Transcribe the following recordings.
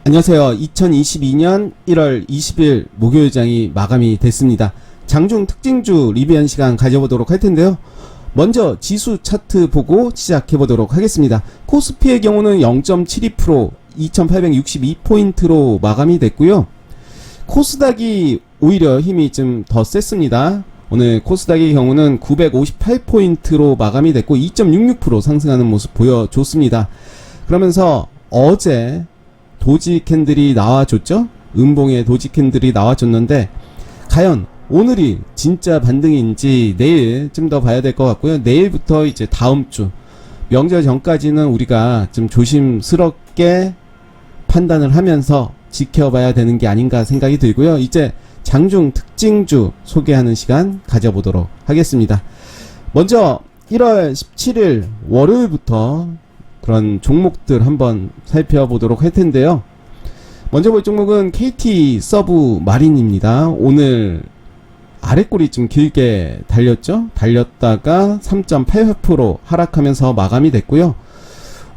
안녕하세요. 2022년 1월 20일 목요일장이 마감이 됐습니다. 장중 특징주 리뷰한 시간 가져보도록 할 텐데요. 먼저 지수 차트 보고 시작해보도록 하겠습니다. 코스피의 경우는 0.72% 2862포인트로 마감이 됐고요. 코스닥이 오히려 힘이 좀 더 셌습니다. 오늘 코스닥의 경우는 958포인트로 마감이 됐고 2.66% 상승하는 모습 보여줬습니다. 그러면서 어제 도지 캔들이 나와줬죠? 음봉의 도지 캔들이 나와줬는데 과연 오늘이 진짜 반등인지 내일 좀 더 봐야 될 것 같고요. 내일부터 이제 다음 주 명절 전까지는 우리가 좀 조심스럽게 판단을 하면서 지켜봐야 되는 게 아닌가 생각이 들고요. 이제 장중 특징주 소개하는 시간 가져보도록 하겠습니다. 먼저 1월 17일 월요일부터 그런 종목들 한번 살펴보도록 할 텐데요. 먼저 볼 종목은 KT 서브 마린입니다. 오늘 아래꼬리 좀 길게 달렸죠? 달렸다가 3.88% 하락하면서 마감이 됐고요.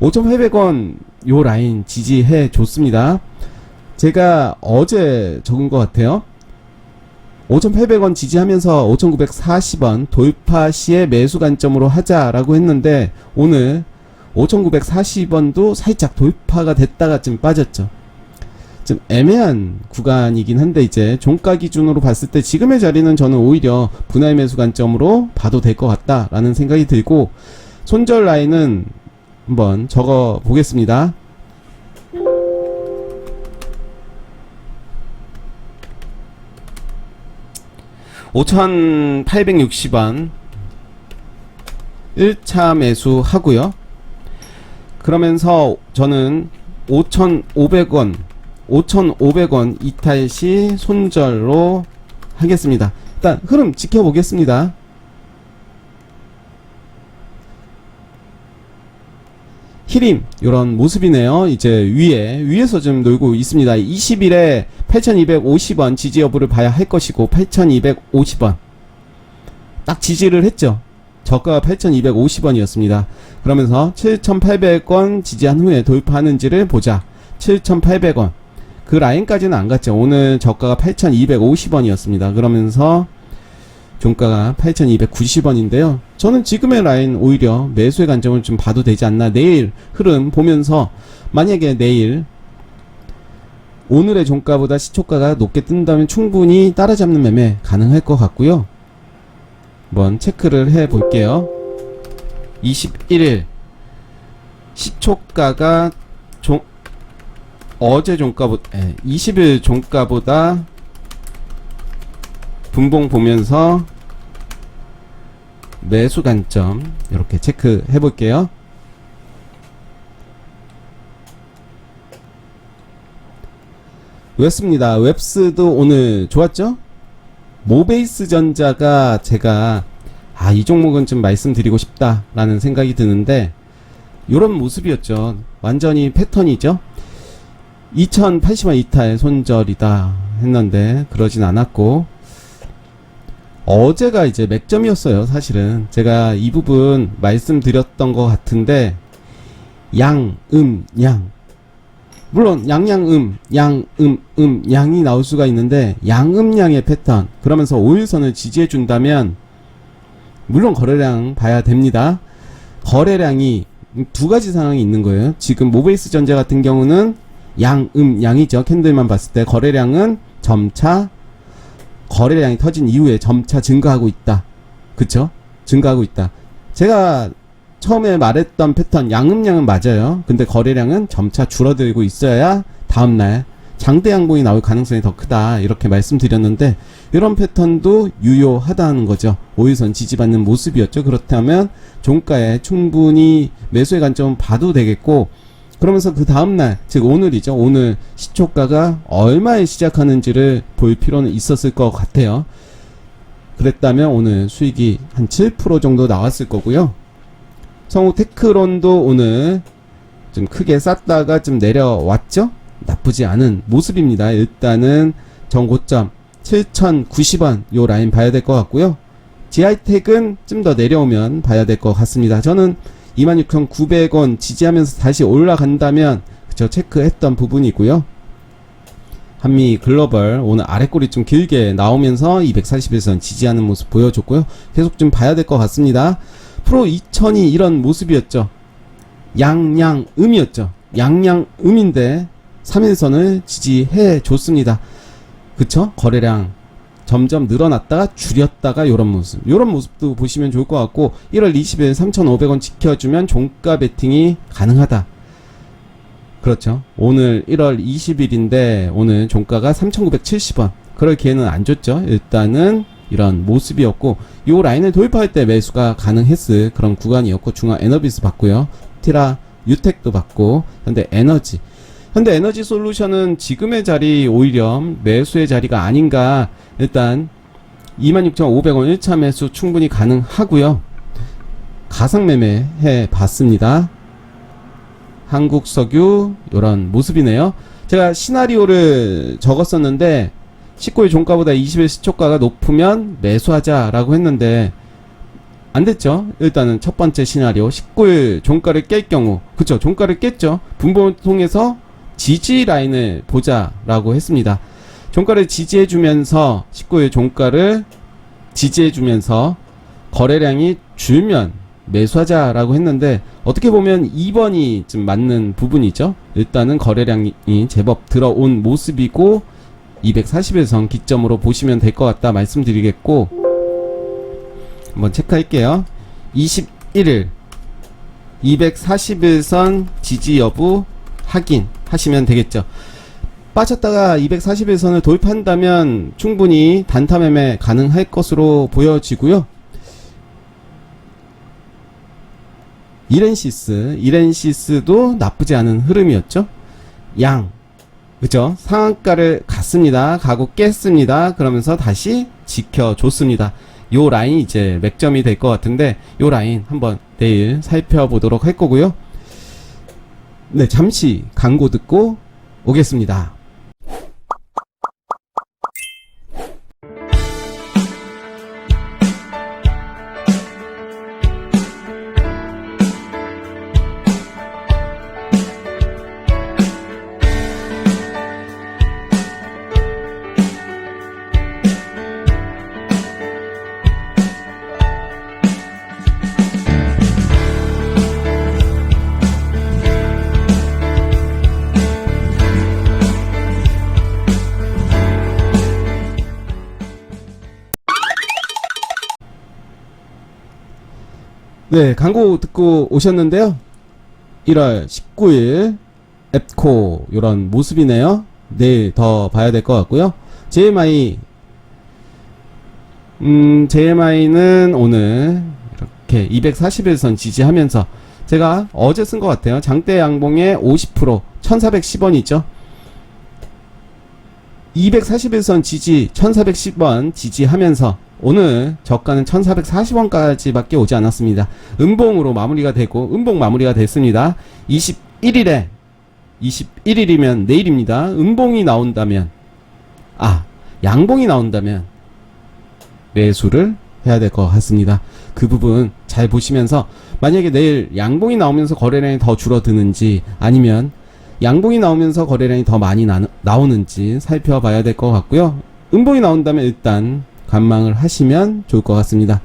5,800원 요 라인 지지해 줬습니다. 제가 어제 적은 것 같아요. 5,800원 지지하면서 5,940원 돌파 시에 매수 관점으로 하자라고 했는데 오늘 5,940원도 살짝 돌파가 됐다가 좀 빠졌죠. 좀 애매한 구간이긴 한데 이제 종가 기준으로 봤을 때 지금의 자리는 저는 오히려 분할 매수 관점으로 봐도 될 것 같다라는 생각이 들고 손절 라인은 한번 적어 보겠습니다. (5,860원) 1차 매수 하고요. 그러면서 저는 5,500원 이탈 시 손절로 하겠습니다. 일단 흐름 지켜보겠습니다. 히림 요런 모습이네요. 이제 위에서 좀 놀고 있습니다. 20일에 8,250원 지지 여부를 봐야 할 것이고 8,250원 딱 지지를 했죠. 저가가 8,250원이었습니다. 그러면서 7,800원 지지한 후에 돌파하는지를 보자. 7,800원 그 라인까지는 안 갔죠. 오늘 저가가 8,250원이었습니다. 그러면서 종가가 8,290원인데요. 저는 지금의 라인 오히려 매수의 관점을 좀 봐도 되지 않나. 내일 흐름 보면서 만약에 내일 오늘의 종가보다 시초가가 높게 뜬다면 충분히 따라잡는 매매 가능할 것 같고요. 한번 체크를 해 볼게요. 21일 시초가가 어제 종가보다 20일 종가보다 분봉 보면서 매수 관점 이렇게 체크해 볼게요. 웹스입니다. 웹스도 오늘 좋았죠? 모베이스 전자가 제가 이 종목은 좀 말씀드리고 싶다 라는 생각이 드는데 요런 모습이었죠. 완전히 패턴이죠. 2,080원 이탈 손절이다 했는데 그러진 않았고 어제가 이제 맥점이었어요. 사실은 제가 이 부분 말씀드렸던 것 같은데 양 물론 양이 나올 수가 있는데 양음양의 패턴 그러면서 5일선을 지지해 준다면 물론 거래량 봐야 됩니다. 거래량이 두 가지 상황이 있는 거예요. 지금 모베이스 전자 같은 경우는 양이죠. 캔들만 봤을 때 거래량은 점차 거래량이 터진 이후에 점차 증가하고 있다. 그쵸? 증가하고 있다. 제가 처음에 말했던 패턴 양음양은 맞아요. 근데 거래량은 점차 줄어들고 있어야 다음날 장대 양봉이 나올 가능성이 더 크다 이렇게 말씀드렸는데 이런 패턴도 유효하다는 거죠. 5일선 지지받는 모습이었죠. 그렇다면 종가에 충분히 매수의 관점은 봐도 되겠고 그러면서 그 다음날 즉 오늘이죠. 오늘 시초가가 얼마에 시작하는지를 볼 필요는 있었을 것 같아요. 그랬다면 오늘 수익이 한 7% 정도 나왔을 거고요. 성우테크론도 오늘 좀 크게 쌌다가 좀 내려왔죠. 나쁘지 않은 모습입니다. 일단은 전고점 7,090원 요 라인 봐야 될 것 같고요. 지하이텍은 좀 더 내려오면 봐야 될 것 같습니다. 저는 26,900원 지지하면서 다시 올라간다면 그쵸 체크했던 부분이고요. 한미 글로벌 오늘 아랫골이 좀 길게 나오면서 241선 지지하는 모습 보여줬고요. 계속 좀 봐야 될 것 같습니다. 프로 2000이 이런 모습이었죠. 양양음이었죠. 양양음인데 3일선을 지지해 줬습니다. 그쵸? 거래량 점점 늘어났다가 줄였다가 요런 모습도 보시면 좋을 것 같고 1월 20일 3,500원 지켜주면 종가 베팅이 가능하다. 그렇죠. 오늘 1월 20일인데 오늘 종가가 3,970원. 그럴 기회는 안 줬죠. 일단은 이런 모습이었고 요 라인을 돌파할 때 매수가 가능했을 그런 구간이었고 중앙 에너비스 봤고요. 티라 유텍도 봤고 현대 에너지 솔루션은 지금의 자리 오히려 매수의 자리가 아닌가. 일단 26,500원 1차 매수 충분히 가능하고요. 가상 매매 해 봤습니다. 한국석유 요런 모습이네요. 제가 시나리오를 적었었는데 19일 종가보다 20일 시초가가 높으면 매수하자라고 했는데 안 됐죠. 일단은 첫 번째 시나리오 19일 종가를 깰 경우 그쵸 종가를 깼죠. 분봉을 통해서 지지 라인을 보자라고 했습니다. 종가를 지지해주면서 19일 종가를 지지해주면서 거래량이 줄면 매수하자라고 했는데 어떻게 보면 2번이 좀 맞는 부분이죠. 일단은 거래량이 제법 들어온 모습이고 241선 기점으로 보시면 될 것 같다 말씀드리겠고 한번 체크할게요. 21일 241선 지지 여부 확인하시면 되겠죠. 빠졌다가 241선을 돌파한다면 충분히 단타 매매 가능할 것으로 보여지고요. 이렌시스도 나쁘지 않은 흐름이었죠. 그죠? 상한가를 갔습니다. 가고 깼습니다. 그러면서 다시 지켜줬습니다. 요 라인이 이제 맥점이 될 것 같은데 요 라인 한번 내일 살펴보도록 할 거고요. 네, 잠시 광고 듣고 오겠습니다. 네, 광고 듣고 오셨는데요. 1월 19일 앱코 요런 모습이네요. 내일 더 봐야 될 것 같고요. JMI는 오늘 이렇게 241선 지지하면서 제가 어제 쓴 것 같아요. 장대 양봉의 50% 1410원이죠. 241선 지지 1410원 지지하면서 오늘 저가는 1440원까지 밖에 오지 않았습니다. 음봉으로 마무리가 되고 음봉 마무리가 됐습니다. 21일이면 내일입니다. 음봉이 나온다면 양봉이 나온다면 매수를 해야 될 것 같습니다. 그 부분 잘 보시면서 만약에 내일 양봉이 나오면서 거래량이 더 줄어드는지 아니면 양봉이 나오면서 거래량이 더 많이 나오는지 살펴봐야 될 것 같고요. 음봉이 나온다면 일단 관망을 하시면 좋을 것 같습니다.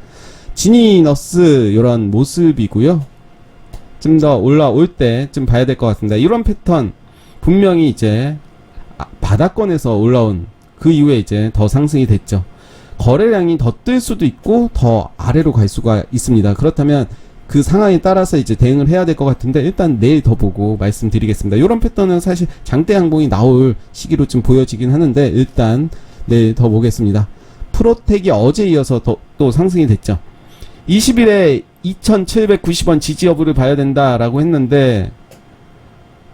지니너스 이런 모습이고요. 좀 더 올라올 때 좀 봐야 될 것 같습니다. 이런 패턴 분명히 이제 바닥권에서 올라온 그 이후에 이제 더 상승이 됐죠. 거래량이 더 뜰 수도 있고 더 아래로 갈 수가 있습니다. 그렇다면 그 상황에 따라서 이제 대응을 해야 될 것 같은데 일단 내일 더 보고 말씀드리겠습니다. 이런 패턴은 사실 장대 양봉이 나올 시기로 좀 보여지긴 하는데 일단 내일 더 보겠습니다. 프로텍이 어제 이어서 또 상승이 됐죠. 20일에 2,790원 지지 여부를 봐야 된다라고 했는데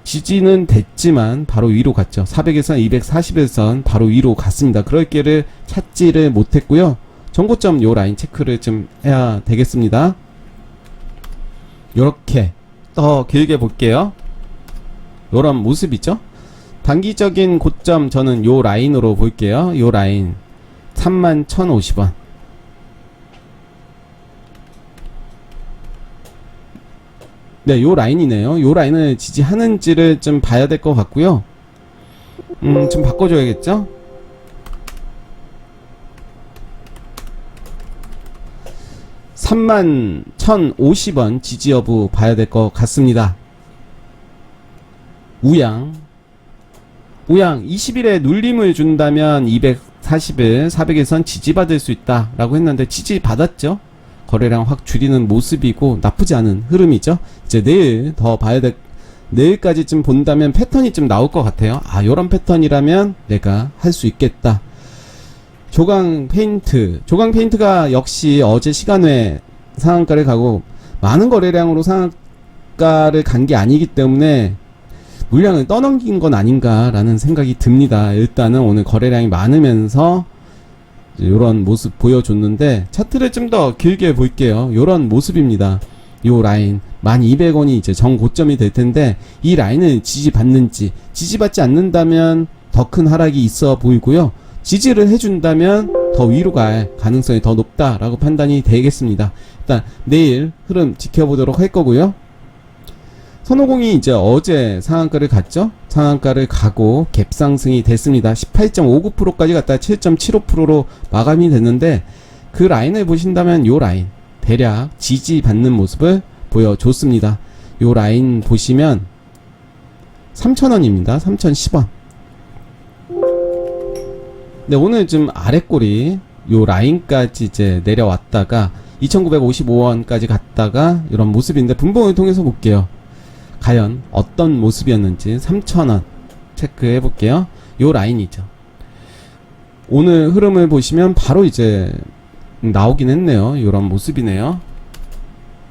지지는 됐지만 바로 위로 갔죠. 400에서 241선 바로 위로 갔습니다. 그럴 기회를 찾지를 못했고요. 정고점 요 라인 체크를 좀 해야 되겠습니다. 요렇게 더 길게 볼게요. 요런 모습이죠. 단기적인 고점 저는 요 라인으로 볼게요. 요 라인 31,050원. 네, 요 라인이네요. 요 라인을 지지하는지를 좀 봐야 될 것 같고요. 좀 바꿔줘야겠죠? (31,050원) 지지 여부 봐야 될 것 같습니다. 우양 20일에 눌림을 준다면 240일 400일선 지지받을 수 있다 라고 했는데 지지받았죠. 거래량 확 줄이는 모습이고 나쁘지 않은 흐름이죠. 이제 내일 더 봐야 될, 내일까지쯤 본다면 패턴이 좀 나올 것 같아요. 아, 요런 패턴이라면 내가 할 수 있겠다. 조강 페인트가 역시 어제 시간외 상한가를 가고 많은 거래량으로 상한가를 간 게 아니기 때문에 물량을 떠넘긴 건 아닌가라는 생각이 듭니다. 일단은 오늘 거래량이 많으면서 이런 모습 보여줬는데 차트를 좀 더 길게 볼게요. 이런 모습입니다. 요 라인 1200원이 이제 정고점이 될 텐데 이 라인을 지지받는지, 지지받지 않는다면 더 큰 하락이 있어 보이고요. 지지를 해준다면 더 위로 갈 가능성이 더 높다라고 판단이 되겠습니다. 일단 내일 흐름 지켜보도록 할 거고요. 선호공이 이제 어제 상한가를 갔죠. 상한가를 가고 갭 상승이 됐습니다. 18.59%까지 갔다가 7.75%로 마감이 됐는데 그 라인을 보신다면 요 라인 대략 지지받는 모습을 보여줬습니다. 요 라인 보시면 3,000원입니다. 3,010원. 네, 오늘 좀 아랫골이 요 라인까지 이제 내려왔다가 2,955원까지 갔다가 이런 모습인데 분봉을 통해서 볼게요. 과연 어떤 모습이었는지 3,000원 체크해 볼게요. 요 라인이죠. 오늘 흐름을 보시면 바로 이제 나오긴 했네요. 요런 모습이네요.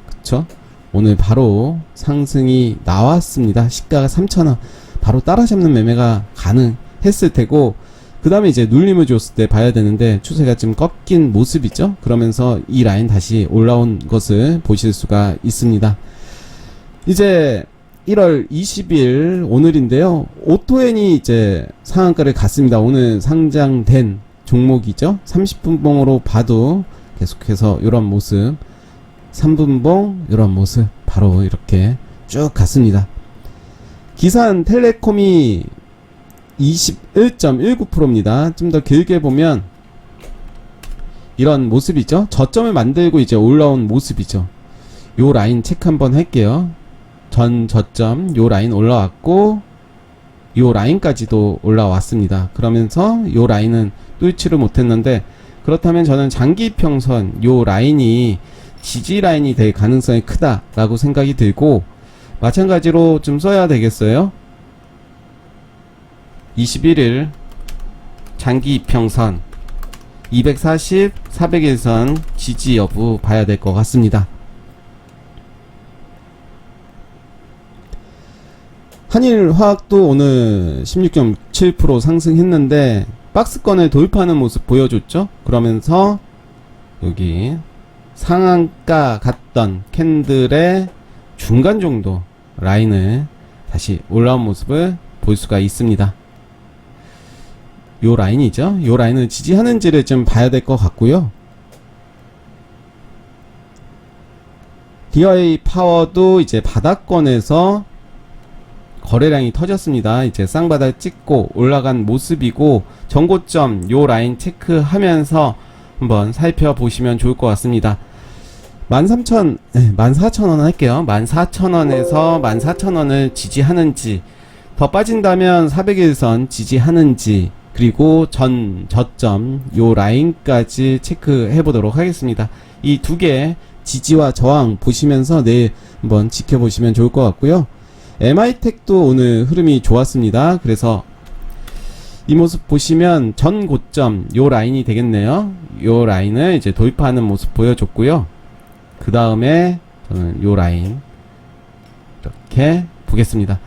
그쵸? 오늘 바로 상승이 나왔습니다. 시가가 3,000원. 바로 따라잡는 매매가 가능했을 테고, 그 다음에 이제 눌림을 줬을 때 봐야 되는데 추세가 좀 꺾인 모습이죠. 그러면서 이 라인 다시 올라온 것을 보실 수가 있습니다. 이제 1월 20일 오늘인데요. 오토엔이 이제 상한가를 갔습니다. 오늘 상장된 종목이죠. 30분봉으로 봐도 계속해서 이런 모습, 3분봉 이런 모습 바로 이렇게 쭉 갔습니다. 기산텔레콤이 21.19%입니다. 좀 더 길게 보면 이런 모습이죠. 저점을 만들고 이제 올라온 모습이죠. 요 라인 체크 한번 할게요. 전 저점 요 라인 올라왔고 요 라인까지도 올라왔습니다. 그러면서 요 라인은 뚫지를 못했는데, 그렇다면 저는 장기평선 요 라인이 지지 라인이 될 가능성이 크다라고 생각이 들고, 마찬가지로 좀 써야 되겠어요. 21일 장기평선 240, 400일선 지지 여부 봐야 될 것 같습니다. 한일화학도 오늘 16.7% 상승했는데 박스권을 돌파하는 모습 보여줬죠. 그러면서 여기 상한가 갔던 캔들의 중간 정도 라인을 다시 올라온 모습을 볼 수가 있습니다. 요 라인이죠. 요 라인을 지지하는지를 좀 봐야 될 것 같고요. DI 파워도 이제 바닥권에서 거래량이 터졌습니다. 이제 쌍바닥 찍고 올라간 모습이고, 전고점 요 라인 체크하면서 한번 살펴보시면 좋을 것 같습니다. 14,000원 할게요. 14,000원에서 14,000원을 지지하는지, 더 빠진다면 400일선 지지하는지, 그리고 전 저점 요 라인까지 체크해 보도록 하겠습니다. 이 두 개 지지와 저항 보시면서 내일 한번 지켜보시면 좋을 것 같고요. MI텍도 오늘 흐름이 좋았습니다. 그래서 이 모습 보시면 전 고점 요 라인이 되겠네요. 요 라인을 이제 돌파하는 모습 보여줬고요. 그 다음에 저는 요 라인 이렇게 보겠습니다.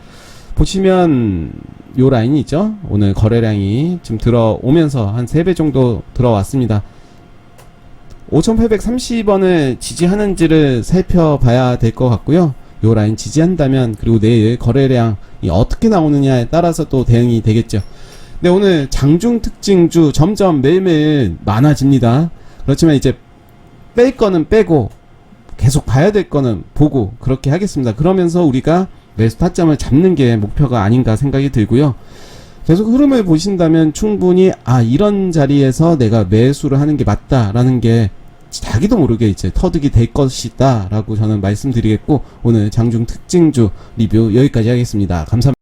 보시면 요 라인이 있죠. 오늘 거래량이 지금 들어오면서 한 3배 정도 들어왔습니다. 5,830원을 지지하는지를 살펴봐야 될 것 같고요. 요 라인 지지한다면, 그리고 내일 거래량이 어떻게 나오느냐에 따라서 또 대응이 되겠죠. 근데 오늘 장중 특징주 점점 매일매일 많아집니다. 그렇지만 이제 뺄 거는 빼고 계속 봐야 될 거는 보고 그렇게 하겠습니다. 그러면서 우리가 매수 타점을 잡는 게 목표가 아닌가 생각이 들고요. 계속 흐름을 보신다면 충분히 이런 자리에서 내가 매수를 하는 게 맞다라는 게 자기도 모르게 이제 터득이 될 것이다 라고 저는 말씀드리겠고, 오늘 장중 특징주 리뷰 여기까지 하겠습니다. 감사합니다.